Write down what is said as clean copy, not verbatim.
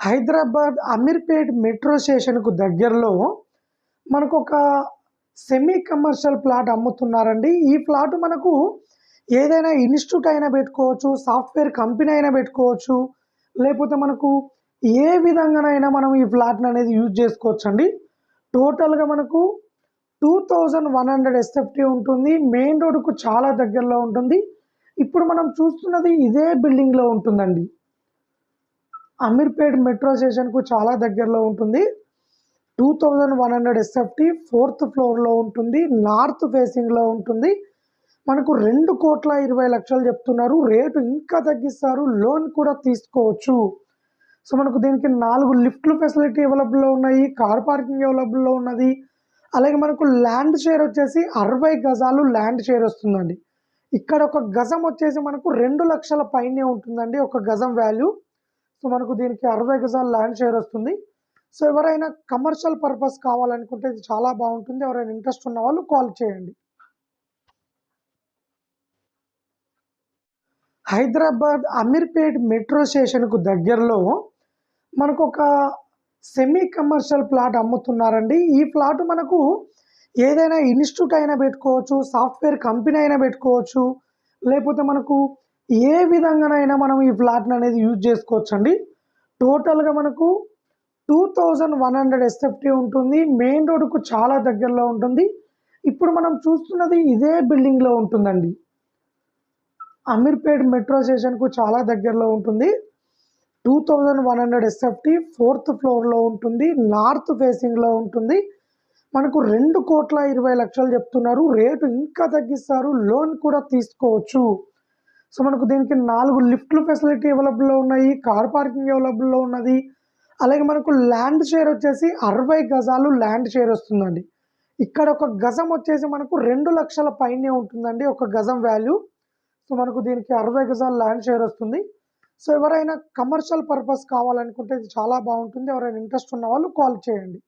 Hyderabad Ameerpet metro స్టేషన్‌కు దగ్గరలో మనకొక సెమీ కమర్షియల్ ప్లాట్ అమ్ముతున్నారండి. ఈ ప్లాట్ మనకు ఏదైనా ఇన్‌స్టిట్యూట్ అయినా పెట్టుకోవచ్చు, సాఫ్ట్‌వేర్ కంపెనీ అయినా పెట్టుకోవచ్చు. లేకపోతే మనకు ఏ విధంగానైనా మనం ఈ ప్లాట్‌ననేది యూజ్ చేసుకోవచ్చండి. టోటల్‌గా మనకు 2100 ఎస్ఎఫ్టీ ఉంటుంది. మెయిన్ రోడ్‌కు చాలా దగ్గరలో ఉంటుంది. ఇప్పుడు మనం చూస్తున్నది ఇదే బిల్డింగ్‌లో ఉంటుందండి. అమీర్పేట్ మెట్రో స్టేషన్‌కు చాలా దగ్గరలో ఉంటుంది. 2100 ఎస్ఎఫ్టీ 4థ్ ఫ్లోర్‌లో ఉంటుంది. నార్త్ ఫేసింగ్‌లో ఉంటుంది. మనకు 2,20,00,000 చెప్తున్నారు. రేటు ఇంకా తగ్గిస్తారు. లోన్ కూడా తీసుకోవచ్చు. సో, మనకు దీనికి 4 లిఫ్ట్‌లు ఫెసిలిటీ అవైలబుల్‌లో ఉన్నాయి. కార్ పార్కింగ్ అవైలబుల్‌లో ఉన్నది. అలాగే మనకు ల్యాండ్ షేర్ వచ్చేసి 60 గజాలు ల్యాండ్ షేర్ వస్తుందండి. ఇక్కడ ఒక గజం వచ్చేసి మనకు 2,00,000 పైనే ఉంటుందండి. ఒక గజం వాల్యూ. సో, మనకు దీనికి 60 గజాల ల్యాండ్ షేర్ వస్తుంది. సో, ఎవరైనా కమర్షియల్ పర్పస్ కావాలనుకుంటే ఇది చాలా బాగుంటుంది. ఎవరైనా ఇంట్రెస్ట్ ఉన్న వాళ్ళు కాల్ చేయండి. హైదరాబాద్ అమీర్పేట్ మెట్రో స్టేషన్‌కు దగ్గరలో మనకొక సెమీ కమర్షియల్ ప్లాట్ అమ్ముతున్నారండి. ఈ ప్లాట్ మనకు ఏదైనా ఇన్‌స్టిట్యూట్ అయినా పెట్టుకోవచ్చు, సాఫ్ట్‌వేర్ కంపెనీ అయినా పెట్టుకోవచ్చు. లేకపోతే మనకు ఏ విధంగానైనా మనం ఈ ప్లాట్‌ననేది యూజ్ చేసుకోవచ్చండి. టోటల్‌గా మనకు 2100 ఎస్ఎఫ్టీ ఉంటుంది. మెయిన్ రోడ్‌కు చాలా దగ్గరలో ఉంటుంది. ఇప్పుడు మనం చూస్తున్నది ఇదే బిల్డింగ్‌లో ఉంటుందండి. అమీర్పేట్ మెట్రో స్టేషన్‌కు చాలా దగ్గరలో ఉంటుంది. 2100 ఎస్ఎఫ్టీ 4థ్ ఫ్లోర్‌లో ఉంటుంది. నార్త్ ఫేసింగ్‌లో ఉంటుంది. మనకు 2,20,00,000 చెప్తున్నారు. రేటు ఇంకా తగ్గిస్తారు. లోన్ కూడా తీసుకోవచ్చు. సో, మనకు దీనికి 4 లిఫ్ట్‌లు ఫెసిలిటీ అవైలబుల్‌లో ఉన్నాయి. కార్ పార్కింగ్ అవైలబుల్‌లో ఉన్నది. అలాగే మనకు ల్యాండ్ షేర్ వచ్చేసి 60 గజాలు ల్యాండ్ షేర్ వస్తుందండి. ఇక్కడ ఒక గజం వచ్చేసి మనకు 2,00,000 పైనే ఉంటుందండి. ఒక గజం వాల్యూ. సో, మనకు దీనికి 60 గజాల ల్యాండ్ షేర్ వస్తుంది. సో, ఎవరైనా కమర్షియల్ పర్పస్ కావాలనుకుంటే ఇది చాలా బాగుంటుంది. ఎవరైనా ఇంట్రెస్ట్ ఉన్న వాళ్ళు కాల్ చేయండి.